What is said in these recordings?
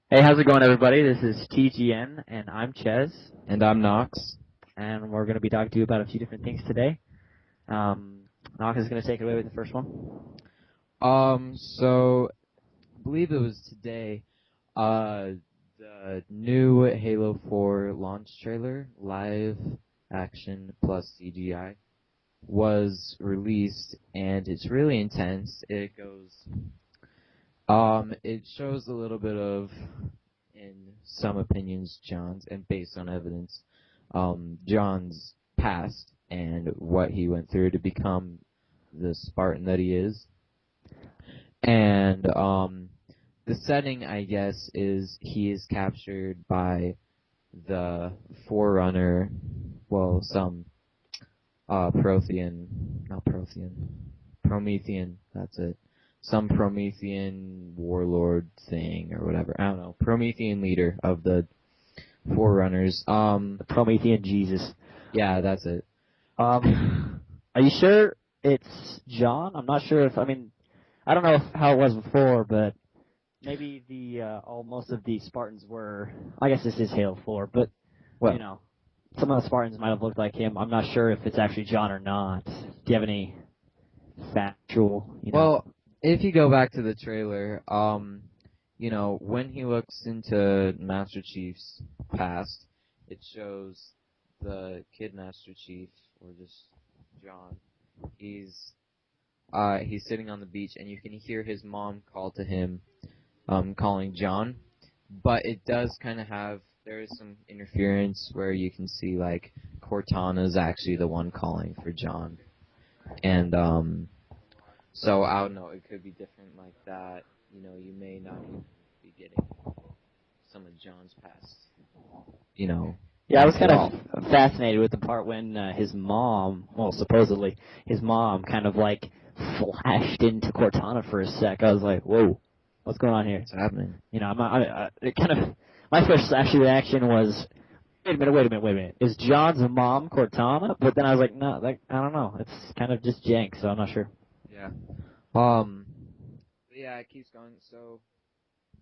Hey, how's it going, everybody? This is TGN, and I'm Ches, And I'm Nox. and we're going to be talking to you about a few different things today. Nox is going to take it away with the first one. So I believe it was today, the new Halo 4 launch trailer, live action plus CGI, was released, and it's really intense. It shows a little bit of, in some opinions, and based on evidence, John's past and what he went through to become the Spartan that he is. And the setting, I guess, is he is captured by the Forerunner, some Promethean, that's it. Some Promethean warlord thing or whatever. I don't know. Promethean leader of the Forerunners. The Promethean Jesus. Yeah, that's it. Are you sure it's John? I'm not sure if, I don't know how it was before, but maybe most of the Spartans were, I guess this is Halo 4, but, some of the Spartans might have looked like him. I'm not sure if it's actually John or not. Do you have any factual, Well, if you go back to the trailer, when he looks into Master Chief's past, it shows the Kid Master Chief, or just John. He's sitting on the beach, and you can hear his mom call to him, calling John. But it does kind of there is some interference where you can see, like, Cortana's actually the one calling for John. And, so, I don't know, it could be different like that. You may not even be getting some of John's past, Yeah, I was kind of fascinated with the part when his mom, supposedly, his mom kind of like flashed into Cortana for a sec. I was like, whoa, what's going on here? What's happening? My first actually reaction was, wait a minute. Is John's mom Cortana? But then I was like, no, I don't know. It's kind of just jank, so I'm not sure. Yeah. Yeah, it keeps going. So,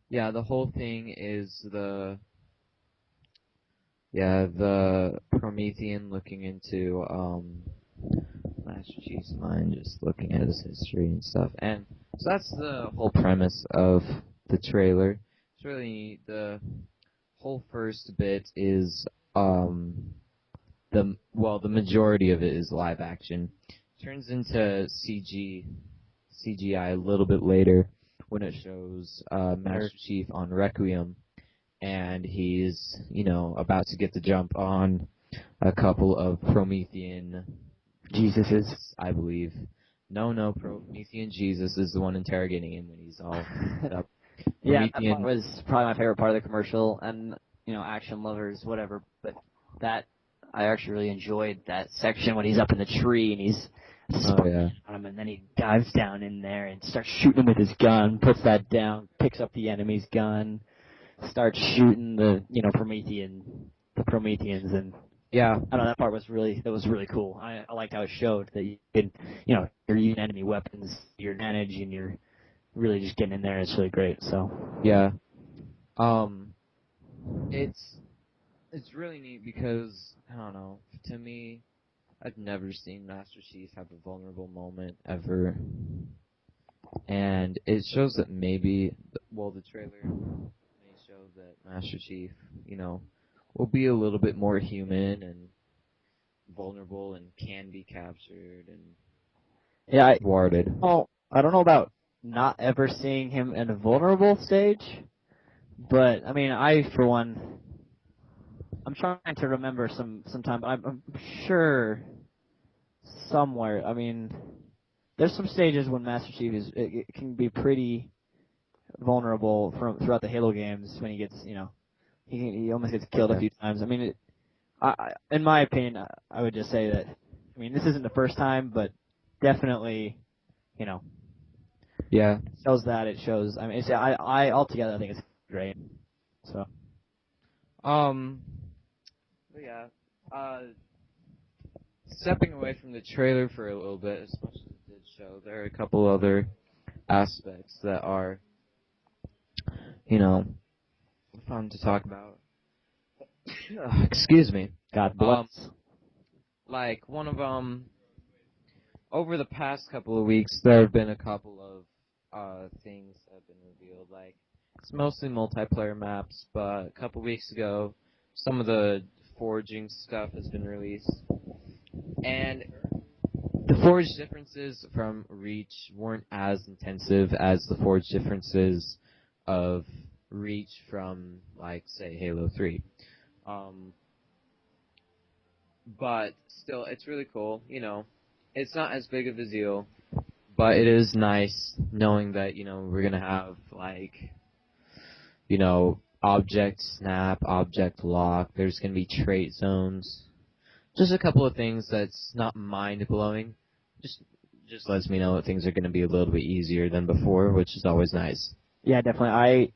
yeah, the whole thing is the Promethean looking into Master Chief's mind, just looking at his history and stuff. And so that's the whole premise of the trailer. It's really the whole first bit is the majority of it is live action. Turns into CGI a little bit later when it shows Master Chief on Requiem, and he's, about to get the jump on a couple of Promethean Jesuses, I believe. No, Promethean Jesus is the one interrogating him when he's all set up. Yeah, that part was probably my favorite part of the commercial, and, action lovers, whatever, but that, I actually really enjoyed that section when he's up in the tree and he's on him, and then he dives down in there and starts shooting him with his gun, puts that down, picks up the enemy's gun, starts shooting the Prometheans, and I don't know, that part was really cool. I liked how it showed that you can, you're using enemy weapons to your advantage, and you're really just getting in there. It's really great. So yeah, it's really neat because, I don't know, to me, I've never seen Master Chief have a vulnerable moment ever. And it shows that maybe, the trailer may show that Master Chief, will be a little bit more human and vulnerable and can be captured and thwarted. Well, I don't know about not ever seeing him in a vulnerable stage, but I, for one, I'm trying to remember some time, but I'm sure somewhere. There's some stages when Master Chief it can be pretty vulnerable throughout the Halo games when he gets, he almost gets killed a few times. In my opinion, I would just say that, this isn't the first time, but definitely, Yeah. shows that. It shows. I altogether, I think it's great. So. Yeah. Stepping away from the trailer for a little bit, as much as it did show, there are a couple other aspects that are, fun to talk about. Excuse me. God bless. Like one of over the past couple of weeks, there have been a couple of things that have been revealed. Like it's mostly multiplayer maps, but a couple weeks ago, some of the foraging stuff has been released, and the forge differences from Reach weren't as intensive as the forge differences of Reach from, like, say, Halo 3. But still, it's really cool. You know, it's not as big of a deal, but it is nice knowing that, you know, we're going to have, like, you know, object snap, object lock. There's going to be trait zones. Just a couple of things that's not mind-blowing. Just lets me know that things are going to be a little bit easier than before, which is always nice. Yeah, definitely.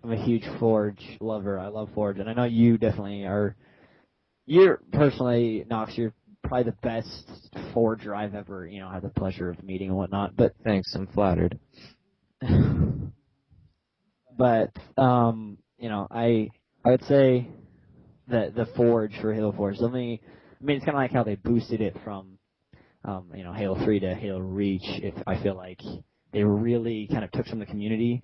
I'm a huge Forge lover. I love Forge, and I know you definitely are. You're personally, Nox, you're probably the best Forger I've ever, had the pleasure of meeting and whatnot. But Thanks, I'm flattered. but I would say that the Forge for Halo Forge. It's kind of like how they boosted it from Halo 3 to Halo Reach. I feel like they really kind of took from the community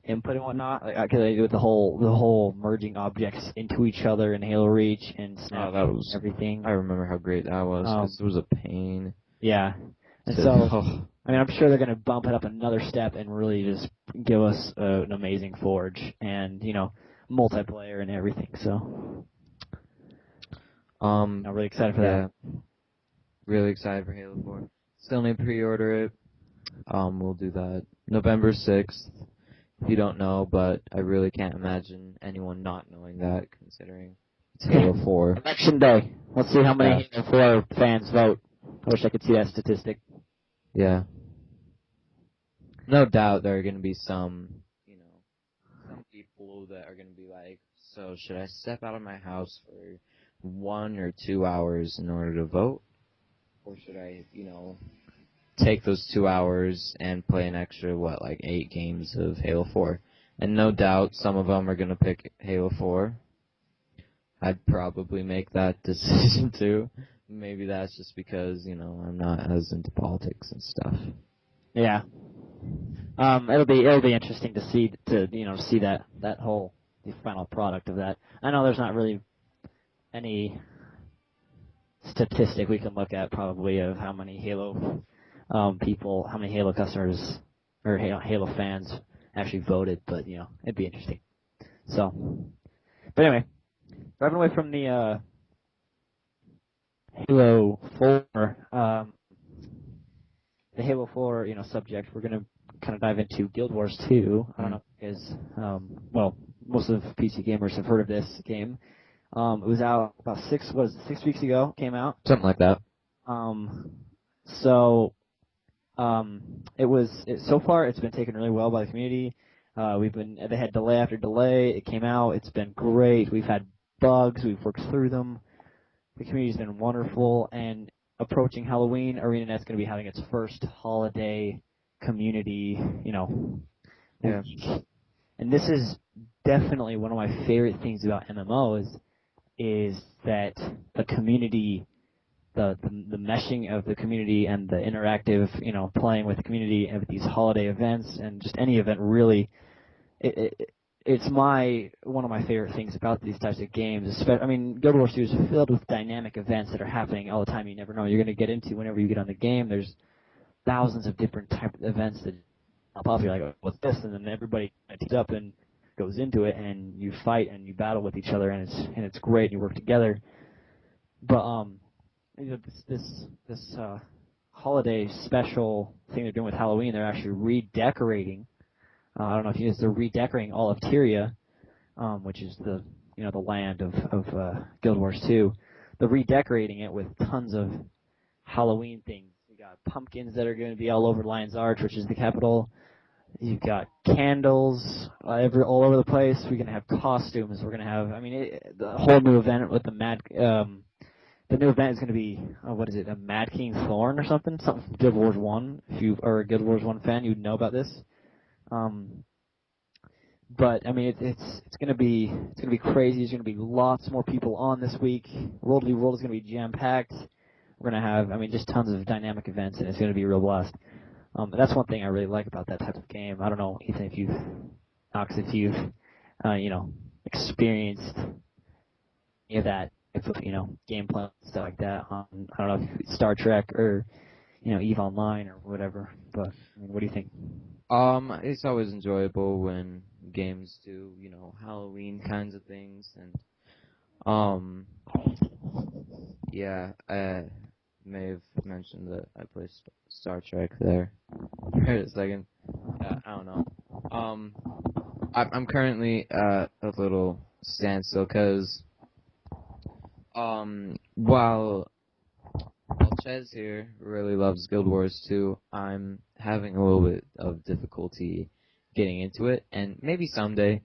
input and whatnot, because they do with the whole merging objects into each other in Halo Reach and snap everything. I remember how great that was, because it was a pain. Yeah, and so I'm sure they're going to bump it up another step and really just give us an amazing Forge and multiplayer and everything. So, I'm really excited for that. Really excited for Halo 4. Still need to pre-order it. We'll do that November 6th. If you don't know, but I really can't imagine anyone not knowing that, considering it's Halo 4. Election day. Let's see how many Halo 4 fans vote. I wish I could see that statistic. Yeah. No doubt there are going to be some people that are going to be like, so should I step out of my house for 1 or 2 hours in order to vote? Or should I, take those 2 hours and play an extra, 8 games of Halo 4? And no doubt some of them are going to pick Halo 4. I'd probably make that decision too. Maybe that's just because, I'm not as into politics and stuff. Yeah. It'll be interesting to see that whole the final product of that. I know there's not really any statistic we can look at probably of how many Halo how many Halo customers or Halo fans actually voted, but it'd be interesting. So, but anyway, driving away from the Halo 4, the Halo 4 subject, we're gonna kind of dive into Guild Wars 2. I don't know if you guys, most of PC gamers have heard of this game. It was out about 6 weeks ago. Came out something like that. So far it's been taken really well by the community. They had delay after delay. It came out. It's been great. We've had bugs. We've worked through them. The community's been wonderful. And approaching Halloween, ArenaNet's going to be having its first holiday community, week. And this is definitely one of my favorite things about MMOs is that the community, the meshing of the community and the interactive, playing with the community and with these holiday events and just any event really, it's one of my favorite things about these types of games. Guild Wars 2 is filled with dynamic events that are happening all the time. You never know you're going to get into whenever you get on the game. There's thousands of different type of events that pop up. You're like, oh, what's this? And then everybody teams up and goes into it, and you fight and you battle with each other, and it's great. And you work together. But this holiday special thing they're doing with Halloween, they're actually redecorating. I don't know if you guys, they're redecorating all of Tyria, which is the land of Guild Wars 2. They're redecorating it with tons of Halloween things. You got pumpkins that are going to be all over Lion's Arch, which is the capital. You've got candles all over the place. We're going to have costumes. We're going to have, the whole new event with the new event is going to be, a Mad King Thorn or something? Something from Guild Wars 1. If you are a Guild Wars 1 fan, you'd know about this. But I mean, it's gonna be crazy. There's gonna be lots more people on this week. World v World is gonna be jam packed. We're gonna have, I mean, just tons of dynamic events, and it's gonna be a real blast. That's one thing I really like about that type of game. I don't know, Ethan, if you've experienced any of that, gameplay and stuff like that on, I don't know, if it's Star Trek or, EVE Online or whatever. But I mean, what do you think? It's always enjoyable when games do, Halloween kinds of things, and yeah, I may have mentioned that I play Star Trek there for a second. I don't know. I'm currently at a little standstill because while Chez here really loves Guild Wars 2, I'm having a little bit of difficulty getting into it, and maybe someday.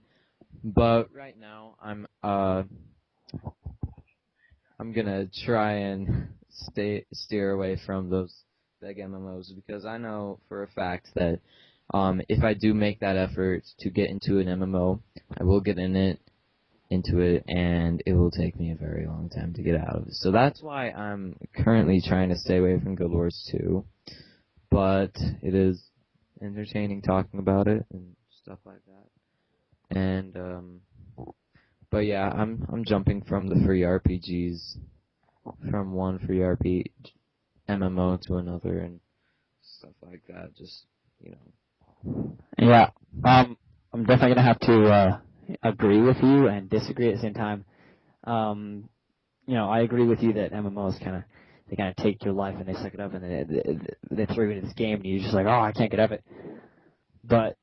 But right now, I'm gonna try and steer away from those big MMOs because I know for a fact that if I do make that effort to get into an MMO, I will get into it, and it will take me a very long time to get out of it. So that's why I'm currently trying to stay away from Guild Wars 2. But it is entertaining talking about it and stuff like that. And but yeah, I'm jumping from the free RPGs, from one free RPG MMO to another and stuff like that. Just Yeah. I'm definitely gonna have to agree with you and disagree at the same time. I agree with you that MMOs they kind of take your life and they suck it up and they throw you into this game and you're just like, oh, I can't get out of it. But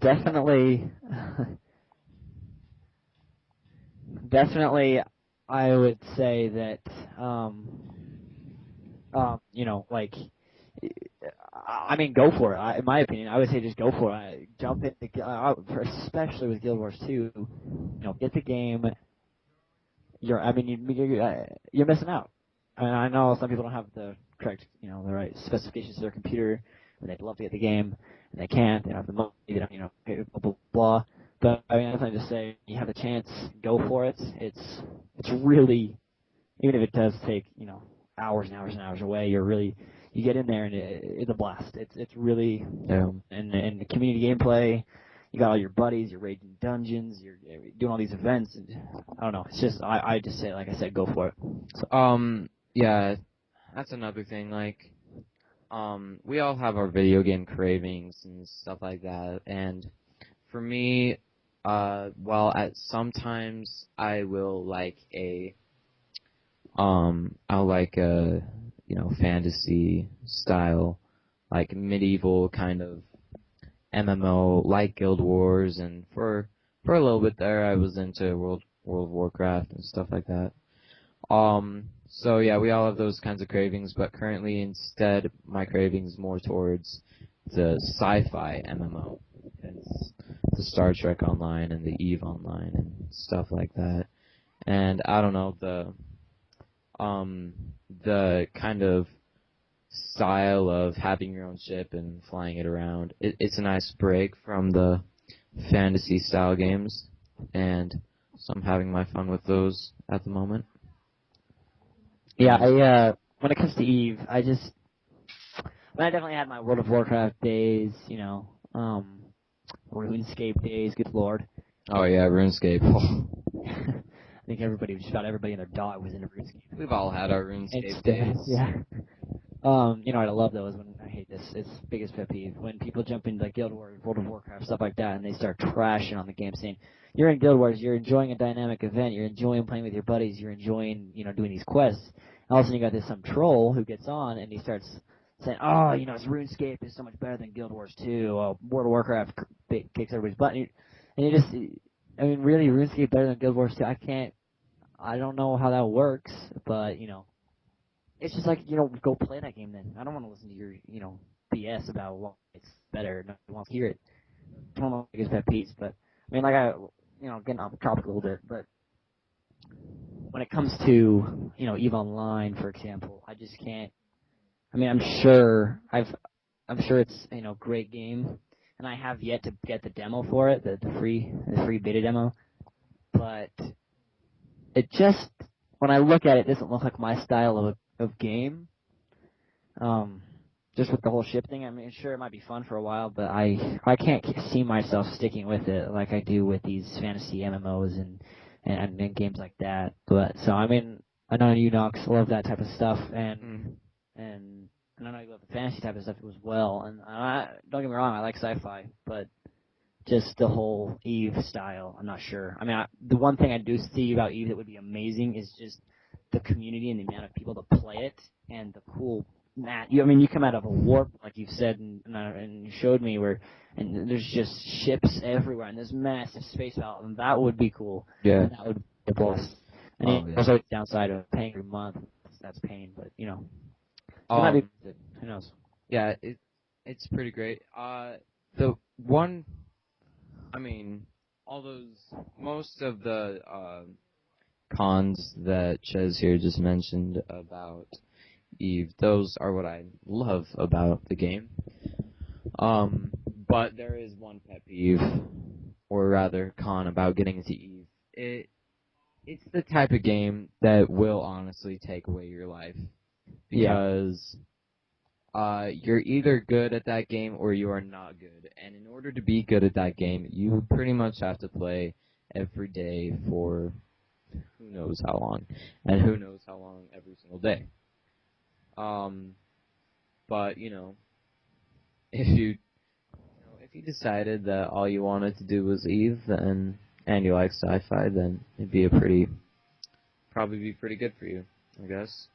definitely, definitely, I would say that like, I mean, go for it. In my opinion, I would say just go for it. Jump into, especially with Guild Wars 2. Get the game. You're missing out. I mean, I know some people don't have the correct, the right specifications to their computer, and they'd love to get the game, and they can't. They don't have the money. They don't, blah blah blah. But I mean, I just say you have a chance, go for it. It's really, even if it does take hours and hours and hours away, you get in there and it's a blast. It's really and the community gameplay. You got all your buddies, you're raiding dungeons, you're doing all these events, and I don't know. It's just I just say, like I said, go for it. So. Yeah, that's another thing. Like, we all have our video game cravings and stuff like that. And for me, sometimes I will like I'll like a fantasy style, like medieval kind of MMO, like Guild Wars, and for a little bit there, I was into World of Warcraft and stuff like that. So yeah, we all have those kinds of cravings, but currently instead, my cravings more towards the sci-fi MMO. It's the Star Trek Online and the EVE Online and stuff like that. And I don't know, the kind of style of having your own ship and flying it around. It's a nice break from the fantasy style games, and so I'm having my fun with those at the moment. Yeah, when it comes to EVE, I definitely had my World of Warcraft days, RuneScape days, good lord. Oh yeah, RuneScape. I think just about everybody and their dog was into RuneScape. We've all had our RuneScape days. Yeah. I love those when I hate this. It's biggest pet peeve when people jump into like Guild Wars, World of Warcraft, stuff like that, and they start trashing on the game, saying you're in Guild Wars, you're enjoying a dynamic event, you're enjoying playing with your buddies, you're enjoying doing these quests. And all of a sudden you got some troll who gets on and he starts saying, oh, it's RuneScape is so much better than Guild Wars 2. World of Warcraft kicks everybody's butt, and you just, I mean, really, RuneScape better than Guild Wars 2? I don't know how that works, but it's just like, go play that game then. I don't want to listen to your, BS about why it's better. No one wants to hear it. I don't know if it's pet peeves, but I mean, getting off the topic a little bit, but when it comes to, EVE Online, for example, I just can't. I mean, I'm sure I'm sure it's great game, and I have yet to get the demo for it, the free beta demo. But it just, when I look at it, doesn't look like my style of game. Just with the whole ship thing, I mean, sure, it might be fun for a while, but I can't see myself sticking with it like I do with these fantasy MMOs and games like that. But so I mean, I know you Nox love that type of stuff, and I know you love the fantasy type of stuff as well. And don't get me wrong, I like sci-fi, but just the whole Eve style, I'm not sure. I mean, the one thing I do see about Eve that would be amazing is just the community and the amount of people that play it and the cool. I mean, you come out of a warp, like you've said, and you showed me and there's just ships everywhere, and there's massive space battle, and that would be cool. Yeah. And that would be a plus. And there's always the downside of paying every month. That's pain, but it might be. Who knows? Yeah, it's pretty great. The one, I mean, most of the cons that Chez here just mentioned about Eve, those are what I love about the game. But there is one pet peeve, or rather con, about getting into Eve. It's the type of game that will honestly take away your life. Because you're either good at that game or you are not good. And in order to be good at that game, you pretty much have to play every day for who knows how long. And who knows how long every single day. But if you decided that all you wanted to do was Eve and you like sci-fi, then it'd probably be pretty good for you, I guess.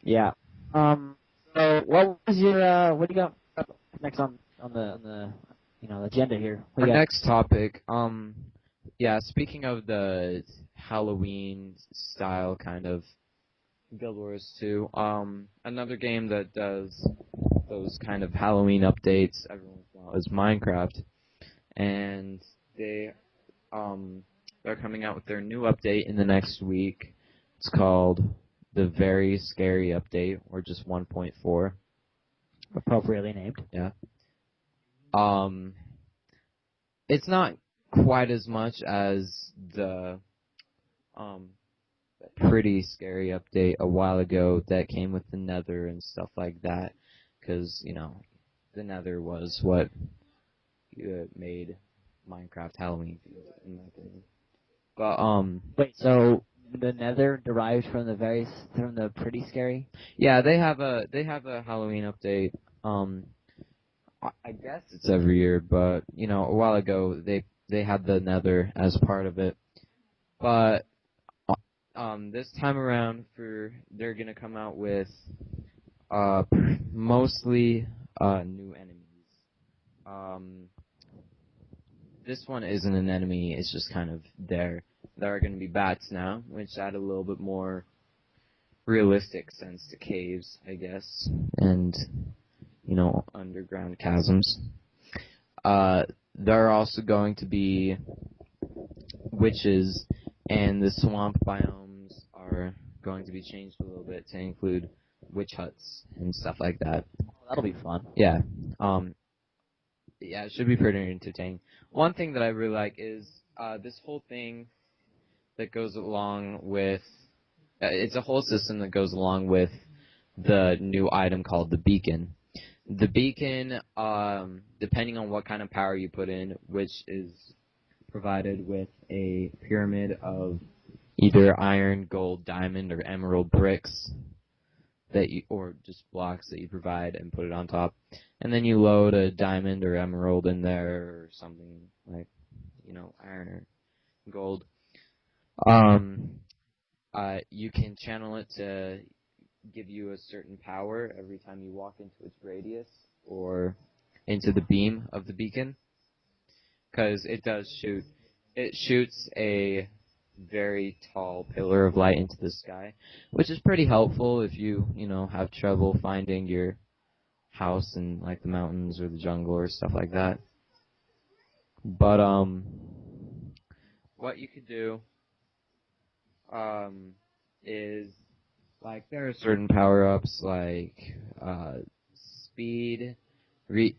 Yeah. So what was your what do you got next on the agenda here? Our next topic, speaking of the Halloween style kind of Guild Wars 2, another game that does those kind of Halloween updates every once in a while is Minecraft, and they're coming out with their new update in the next week. It's called the Very Scary Update, or just 1.4. Appropriately named. Yeah. It's not quite as much as the pretty scary update a while ago that came with the Nether and stuff like that, because the Nether was what made Minecraft Halloween, in my opinion. But wait, so the Nether derives from the pretty scary? Yeah, they have a Halloween update. I guess it's every year, but a while ago they had the Nether as part of it. But this time around, they're gonna come out with mostly new enemies. This one isn't an enemy; it's just kind of there. There are gonna be bats now, which add a little bit more realistic sense to caves, I guess, and underground chasms. There are also going to be witches, and the swamp biomes are going to be changed a little bit to include witch huts and stuff like that. That'll be fun. Yeah. It should be pretty entertaining. One thing that I really like is this whole thing that goes along with it's a whole system that goes along with the new item called the beacon. The beacon, depending on what kind of power you put in, which is provided with a pyramid of either iron, gold, diamond, or emerald bricks or just blocks that you provide and put it on top, and then you load a diamond or emerald in there or something like iron or gold. You can channel it to give you a certain power every time you walk into its radius or into the beam of the beacon, because it does shoot. It shoots a very tall pillar of light into the sky, which is pretty helpful if you have trouble finding your house in like the mountains or the jungle or stuff like that. But what you could do is, like, there are certain power-ups like speed,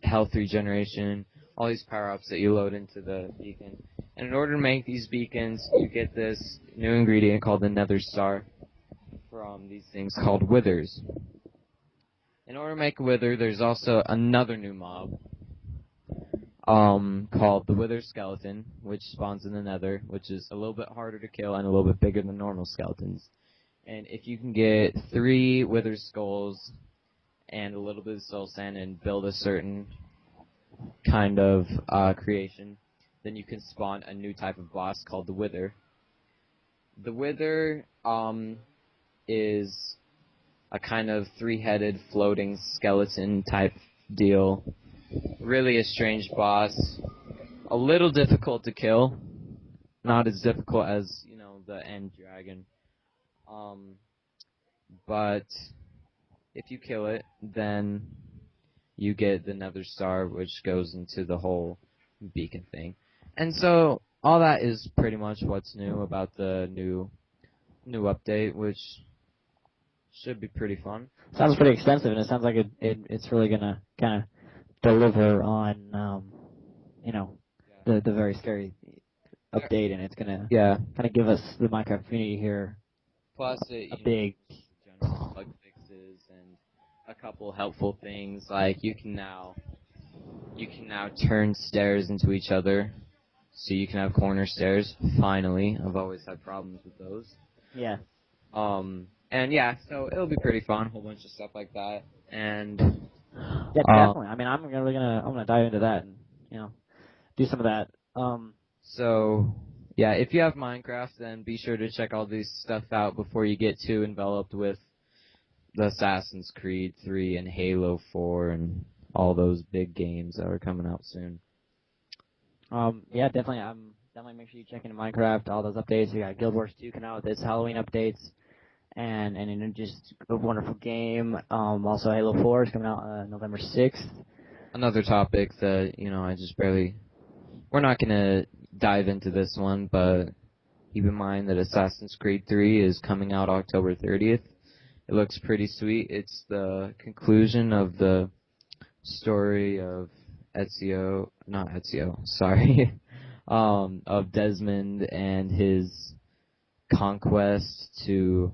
health regeneration, all these power-ups that you load into the beacon. And in order to make these beacons, you get this new ingredient called the Nether Star from these things called withers. In order to make a wither, there's also another new mob called the Wither Skeleton, which spawns in the Nether, which is a little bit harder to kill and a little bit bigger than normal skeletons. And if you can get 3 Wither Skulls and a little bit of soul sand and build a certain kind of creation, then you can spawn a new type of boss called the Wither. The Wither is a kind of 3-headed floating skeleton type deal. Really a strange boss. A little difficult to kill. Not as difficult as, the end dragon. But if you kill it, then you get the Nether Star, which goes into the whole beacon thing. And so all that is pretty much what's new about the new update, which should be pretty fun. Sounds pretty extensive, and it sounds like it's really gonna kind of deliver on the very scary update, and it's gonna kind of give us the Minecraft community here plus a big general bug fixes and a couple helpful things, like you can now turn stairs into each other, so you can have corner stairs. Finally, I've always had problems with those. Yeah. And yeah, so it'll be pretty fun, a whole bunch of stuff like that, and yeah, definitely. I mean, I'm gonna dive into that and do some of that. So yeah, if you have Minecraft, then be sure to check all this stuff out before you get too enveloped with the Assassin's Creed 3 and Halo 4 and all those big games that are coming out soon. Yeah, definitely. Definitely make sure you check into Minecraft, all those updates. We got Guild Wars 2 coming out with its Halloween updates, and just a wonderful game. Also, Halo 4 is coming out November 6th. Another topic that, I just barely... We're not going to dive into this one, but keep in mind that Assassin's Creed 3 is coming out October 30th. It looks pretty sweet. It's the conclusion of the story of of Desmond and his conquest to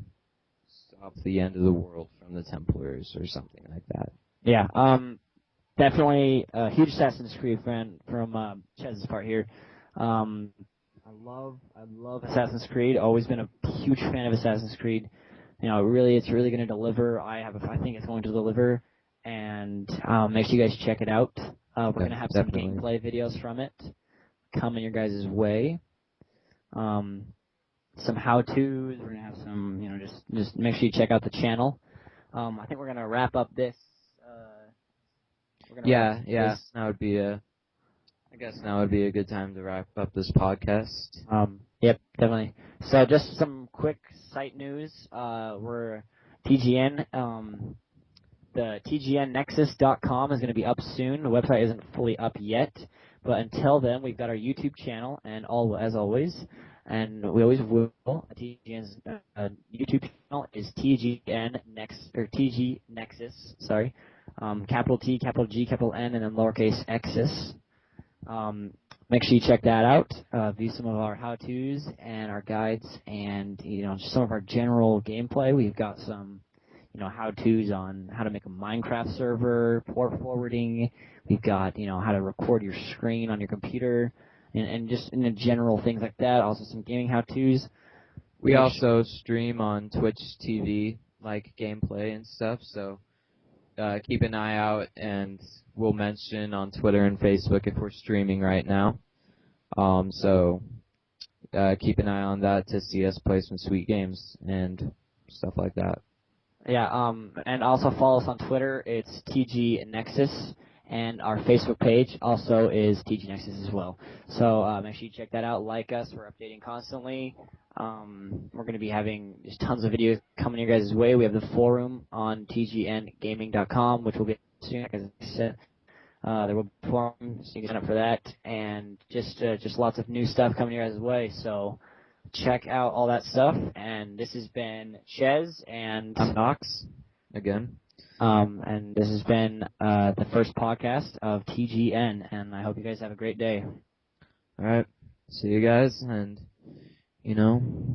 stop the end of the world from the Templars or something like that. Yeah, definitely a huge Assassin's Creed fan from Chez's part here. I love Assassin's Creed. Always been a huge fan of Assassin's Creed. It's really going to deliver. I think it's going to deliver, and make sure you guys check it out. We're going to have some gameplay videos from it coming your guys' way. Some how-tos. We're going to have some, just make sure you check out the channel. I think we're going to wrap up this. I guess now would be a good time to wrap up this podcast. Yep, definitely. So just some quick site news. We're TGN. The TGNNexus.com is going to be up soon. The website isn't fully up yet, but until then, we've got our YouTube channel, and as always, and we always will. TGN's YouTube channel is TGN Nex or TG Nexus. Sorry, capital T, capital G, capital N, and then lowercase X's. Make sure you check that out. View some of our how-tos and our guides, and just some of our general gameplay. We've got some how-tos on how to make a Minecraft server, port forwarding. We've got how to record your screen on your computer, and just in the general things like that. Also some gaming how-tos. We also stream on Twitch TV, like gameplay and stuff. So keep an eye out, and we'll mention on Twitter and Facebook if we're streaming right now. So keep an eye on that to see us play some sweet games and stuff like that. Yeah, and also follow us on Twitter. It's TG Nexus, and our Facebook page also is TG Nexus as well. So make sure you check that out. Like us. We're updating constantly. We're going to be having just tons of videos coming your guys' way. We have the forum on tgngaming.com, which will be soon, like I said. There will be a forum, so you can sign up for that, and just lots of new stuff coming your guys' way. So check out all that stuff. And this has been Chez and I'm Nox again. And this has been the first podcast of TGN, and I hope you guys have a great day. All right. See you guys, and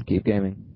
keep gaming.